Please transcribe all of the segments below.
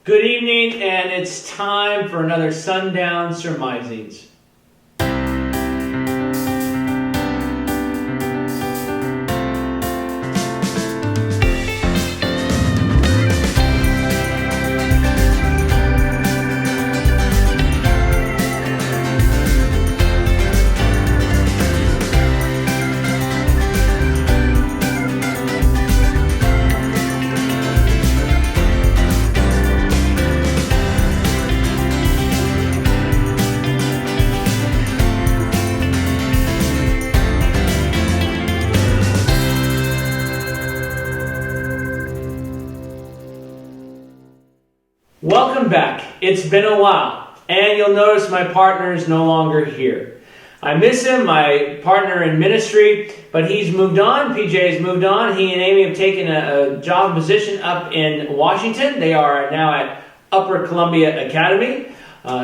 Good evening, and it's time for another Sundown Surmisings. Welcome back. It's been a while, and you'll notice my partner is no longer here. I miss him, my partner in ministry, but he's moved on. PJ's moved on. He and Amy have taken a job position up in Washington. They are now at Upper Columbia Academy.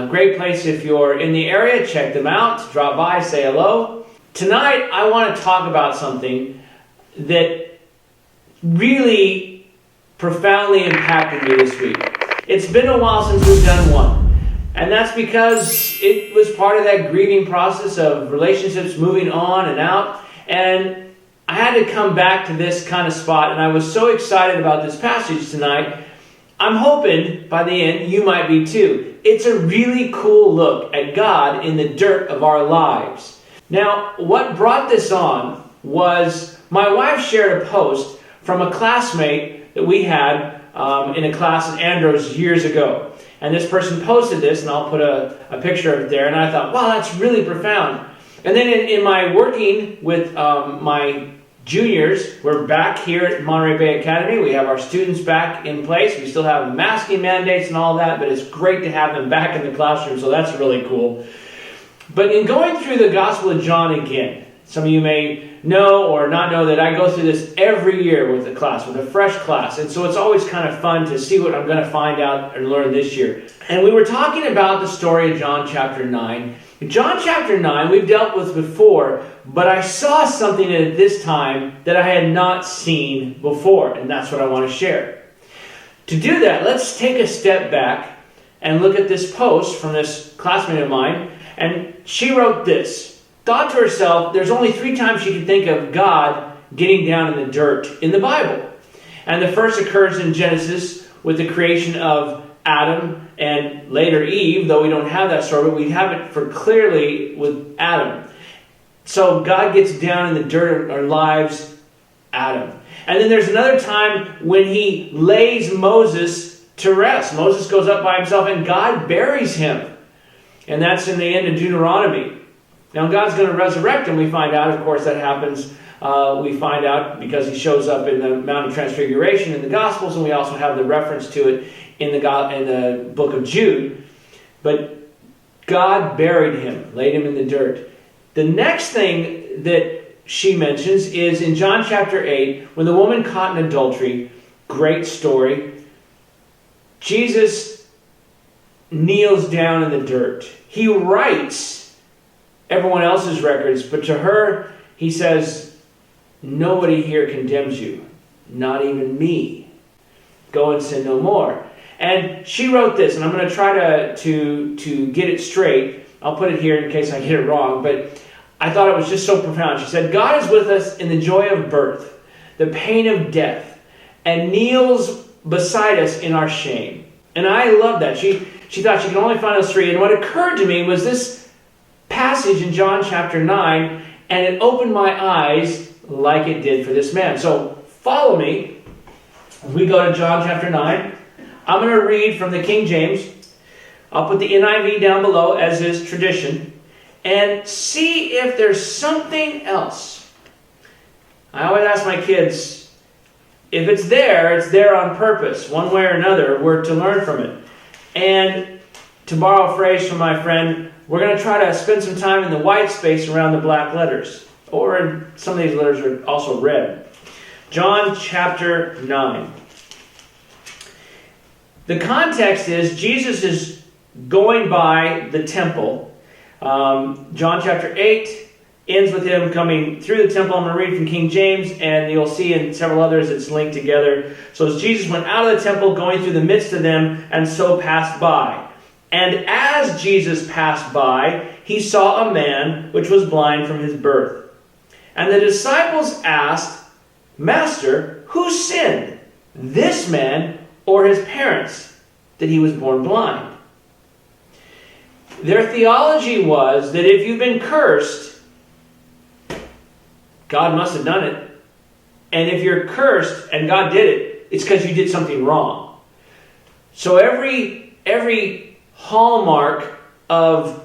Great place if you're in the area. Check them out. Drop by, say hello. Tonight, I want to talk about something that really profoundly impacted me this week. It's been a while since we've done one, and that's because it was part of that grieving process of relationships moving on and out, and I had to come back to this kind of spot, and I was so excited about this passage tonight. I'm hoping by the end you might be too. It's a really cool look at God in the dirt of our lives. Now, what brought this on was my wife shared a post from a classmate that we had in a class at Andros years ago. And this person posted this, and I'll put a picture of it there, and I thought, wow, that's really profound. And then in my working with my juniors, we're back here at Monterey Bay Academy. We have our students back in place. We still have masking mandates and all that, but it's great to have them back in the classroom, so that's really cool. But in going through the Gospel of John again, some of you may know or not know that I go through this every year with a class, with a fresh class. And so it's always kind of fun to see what I'm going to find out and learn this year. And we were talking about the story of John chapter 9. In John chapter 9, we've dealt with before, but I saw something at this time that I had not seen before. And that's what I want to share. To do that, let's take a step back and look at this post from this classmate of mine. And she wrote this. Thought to herself, there's only 3 times she can think of God getting down in the dirt in the Bible. And the first occurs in Genesis with the creation of Adam and later Eve, though we don't have that story, but we have it for clearly with Adam. So God gets down in the dirt of our lives, Adam. And then there's another time when he lays Moses to rest. Moses goes up by himself and God buries him. And that's in the end of Deuteronomy. Now, God's going to resurrect him, we find out. Of course, that happens, we find out, because he shows up in the Mount of Transfiguration in the Gospels, and we also have the reference to it in the book of Jude. But God buried him, laid him in the dirt. The next thing that she mentions is in John chapter 8, when the woman caught in adultery, great story, Jesus kneels down in the dirt. He writes everyone else's records, but to her, he says, nobody here condemns you, not even me. Go and sin no more. And she wrote this, and I'm going to try to get it straight. I'll put it here in case I get it wrong, but I thought it was just so profound. She said, God is with us in the joy of birth, the pain of death, and kneels beside us in our shame. And I love that. She thought she could only find those 3, and what occurred to me was this passage in John chapter 9, and it opened my eyes like it did for this man. So follow me. We go to John chapter 9. I'm going to read from the King James. I'll put the NIV down below, as is tradition, and see if there's something else. I always ask my kids, if it's there on purpose. One way or another, we're to learn from it. And to borrow a phrase from my friend, we're going to try to spend some time in the white space around the black letters. Or some of these letters are also red. John chapter 9. The context is Jesus is going by the temple. John chapter 8, ends with him coming through the temple. I'm going to read from King James, and you'll see in several others it's linked together. So as Jesus went out of the temple, going through the midst of them, and so passed by. And as Jesus passed by, he saw a man which was blind from his birth. And the disciples asked, Master, who sinned, this man or his parents, that he was born blind? Their theology was that if you've been cursed, God must have done it. And if you're cursed and God did it, it's because you did something wrong. So every hallmark of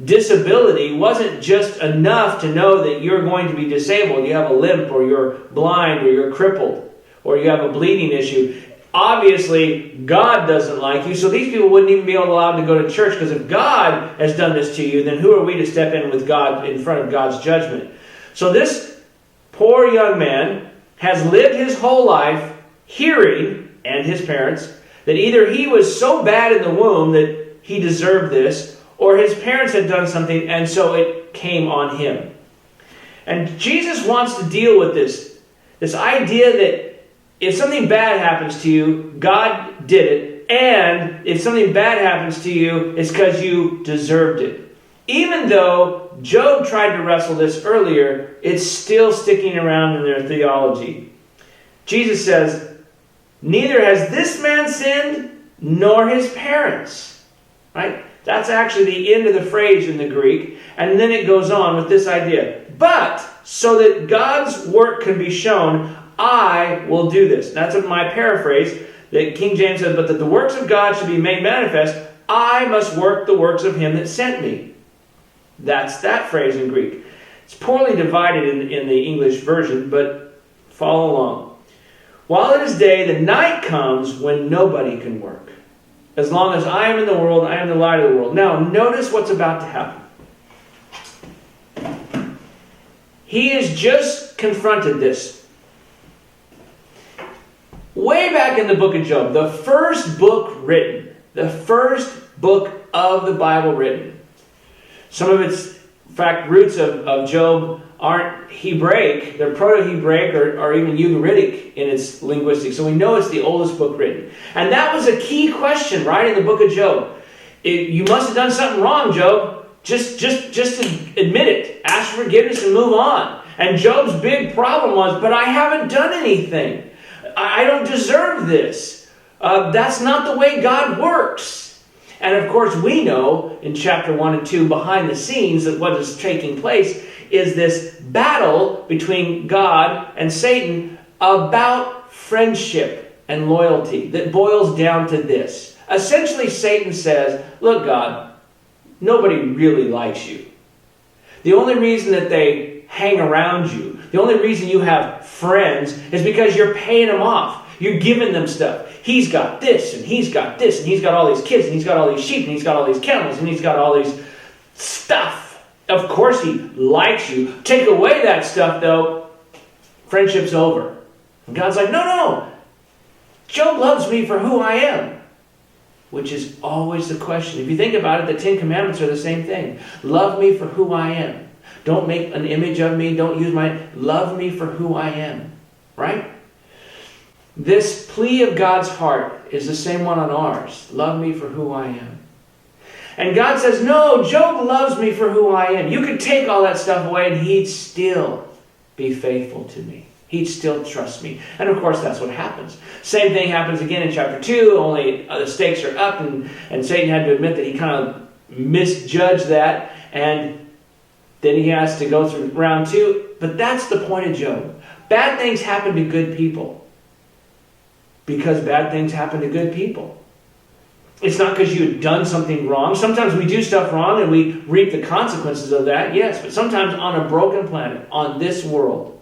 disability wasn't just enough to know that you're going to be disabled. You have a limp, or you're blind, or you're crippled, or you have a bleeding issue. Obviously, God doesn't like you, so these people wouldn't even be allowed to go to church, because if God has done this to you, then who are we to step in with God in front of God's judgment? So this poor young man has lived his whole life hearing, and his parents, that either he was so bad in the womb that he deserved this, or his parents had done something, and so it came on him. And Jesus wants to deal with this idea that if something bad happens to you, God did it, and if something bad happens to you, it's because you deserved it. Even though Job tried to wrestle this earlier, it's still sticking around in their theology. Jesus says, neither has this man sinned, nor his parents. Right? That's actually the end of the phrase in the Greek. And then it goes on with this idea. But, so that God's work can be shown, I will do this. That's my paraphrase. That King James says, but that the works of God should be made manifest, I must work the works of him that sent me. That's that phrase in Greek. It's poorly divided in the English version, but follow along. While it is day, the night comes when nobody can work. As long as I am in the world, I am the light of the world. Now, notice what's about to happen. He has just confronted this. Way back in the book of Job, the first book written, the first book of the Bible written. Some of its, in fact, roots of Job aren't Hebraic, they're Proto-Hebraic or even Ugaritic in its linguistics. So we know it's the oldest book written. And that was a key question, right, in the book of Job. You must have done something wrong, Job. Just admit it. Ask for forgiveness and move on. And Job's big problem was, but I haven't done anything. I don't deserve this. That's not the way God works. And of course we know in chapter 1 and 2 behind the scenes that what is taking place is this battle between God and Satan about friendship and loyalty that boils down to this. Essentially, Satan says, look, God, nobody really likes you. The only reason that they hang around you, the only reason you have friends is because you're paying them off. You're giving them stuff. He's got this, and he's got this, and he's got all these kids, and he's got all these sheep, and he's got all these camels, and he's got all these stuff. Of course he likes you. Take away that stuff, though, friendship's over. And God's like, no. Job loves me for who I am. Which is always the question. If you think about it, the Ten Commandments are the same thing. Love me for who I am. Don't make an image of me. Don't use my... Love me for who I am. Right? This plea of God's heart is the same one on ours. Love me for who I am. And God says, no, Job loves me for who I am. You could take all that stuff away and he'd still be faithful to me. He'd still trust me. And of course, that's what happens. Same thing happens again in chapter 2, only the stakes are up, and Satan had to admit that he kind of misjudged that, and then he has to go through round 2. But that's the point of Job. Bad things happen to good people because bad things happen to good people. It's not because you had done something wrong. Sometimes we do stuff wrong and we reap the consequences of that, yes. But sometimes on a broken planet, on this world,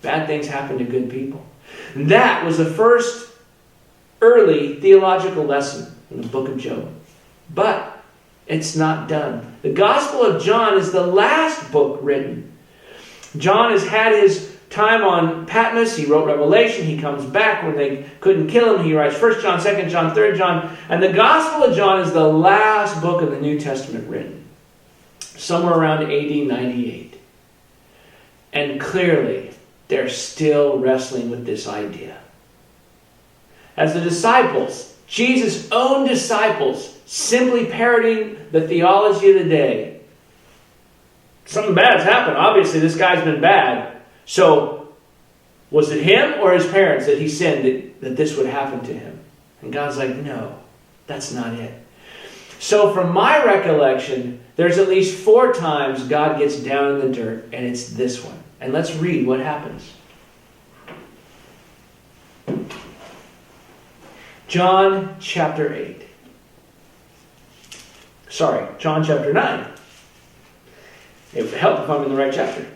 bad things happen to good people. And that was the first early theological lesson in the book of Job. But it's not done. The Gospel of John is the last book written. John has had his time on Patmos. He wrote Revelation. He comes back when they couldn't kill him. He writes 1 John, 2 John, 3 John. And the Gospel of John is the last book of the New Testament written. somewhere around AD 98. And clearly, they're still wrestling with this idea. As the disciples, Jesus' own disciples, simply parroting the theology of the day. Something bad's happened. Obviously, this guy's been bad. So, was it him or his parents that he sinned that this would happen to him? And God's like, no, that's not it. So from my recollection, there's at least 4 times God gets down in the dirt, and it's this one. And let's read what happens. John chapter 8. Sorry, John chapter 9. It would help if I'm in the right chapter.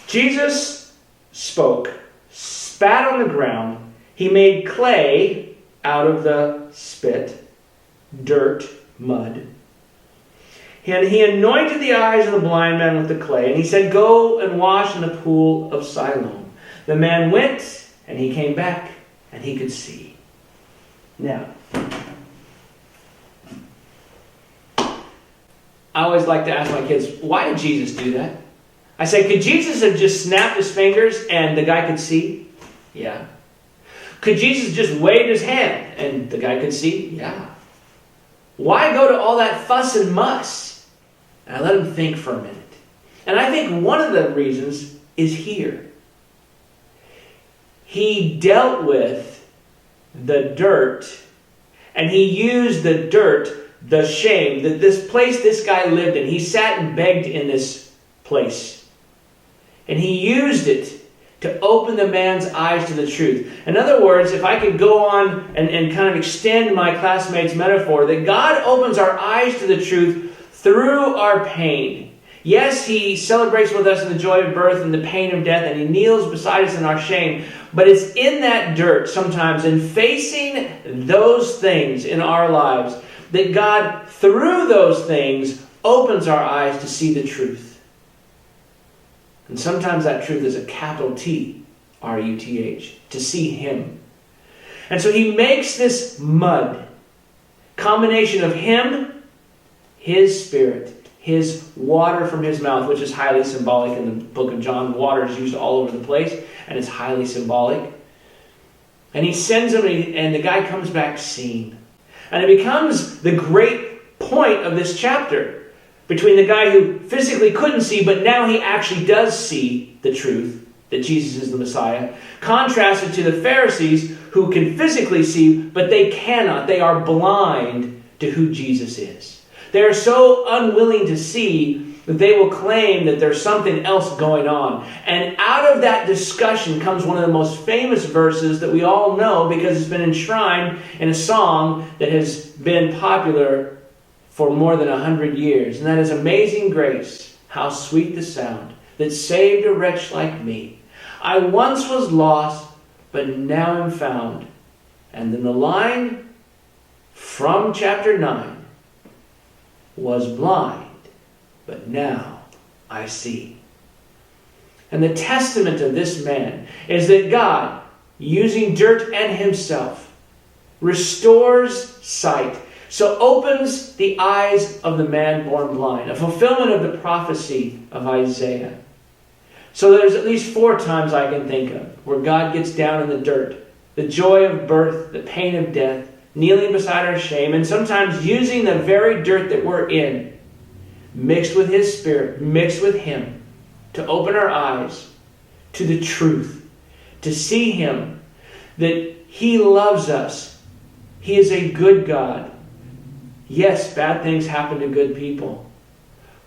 Jesus spoke, spat on the ground. He made clay out of the spit, dirt, mud. And he anointed the eyes of the blind man with the clay. And he said, go and wash in the pool of Siloam. The man went, and he came back, and he could see. Now, I always like to ask my kids, why did Jesus do that? I say, could Jesus have just snapped his fingers and the guy could see? Yeah. Could Jesus just wave his hand and the guy could see? Yeah. Why go to all that fuss and muss? And I let him think for a minute. And I think one of the reasons is here. He dealt with the dirt, and he used the dirt, the shame, that this place this guy lived in. He sat and begged in this place. And he used it to open the man's eyes to the truth. In other words, if I could go on and kind of extend my classmate's metaphor, that God opens our eyes to the truth through our pain. Yes, he celebrates with us in the joy of birth and the pain of death, and he kneels beside us in our shame. But it's in that dirt sometimes, in facing those things in our lives, that God, through those things, opens our eyes to see the truth. And sometimes that truth is a capital T, R-U-T-H, to see him. And so he makes this mud, combination of him, his spirit, his water from his mouth, which is highly symbolic in the book of John. Water is used all over the place, and it's highly symbolic. And he sends him, and the guy comes back seeing. And it becomes the great point of this chapter, between the guy who physically couldn't see, but now he actually does see the truth, that Jesus is the Messiah, contrasted to the Pharisees who can physically see, but they cannot. They are blind to who Jesus is. They are so unwilling to see that they will claim that there's something else going on. And out of that discussion comes one of the most famous verses that we all know because it's been enshrined in a song that has been popular for more than 100 years. And that is Amazing Grace, how sweet the sound that saved a wretch like me. I once was lost, but now am found. And then the line from chapter 9, was blind, but now I see. And the testament of this man is that God, using dirt and himself, restores sight. So opens the eyes of the man born blind, a fulfillment of the prophecy of Isaiah. So there's at least 4 times I can think of where God gets down in the dirt. The joy of birth, the pain of death, kneeling beside our shame, and sometimes using the very dirt that we're in, mixed with his spirit, mixed with him, to open our eyes to the truth, to see him, that he loves us. He is a good God. Yes, bad things happen to good people,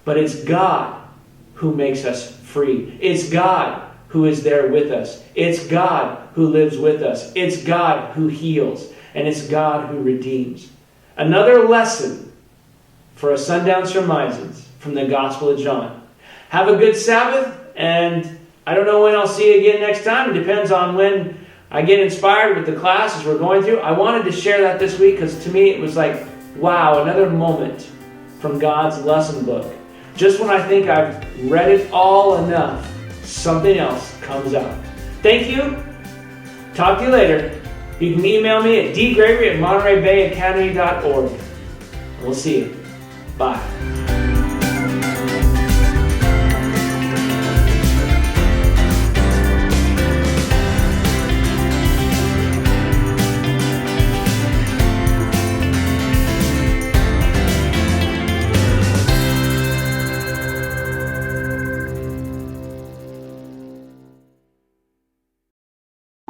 but it's God who makes us free. It's God who is there with us. It's God who lives with us. It's God who heals. And it's God who redeems. Another lesson for a Sundown Surmisings from the Gospel of John. Have a good Sabbath, and I don't know when I'll see you again next time. It depends on when I get inspired with the classes we're going through. I wanted to share that this week because to me it was like, wow, another moment from God's lesson book. Just when I think I've read it all enough, something else comes out. Thank you. Talk to you later. You can email me at dgregory@montereybayacademy.org. We'll see you. Bye.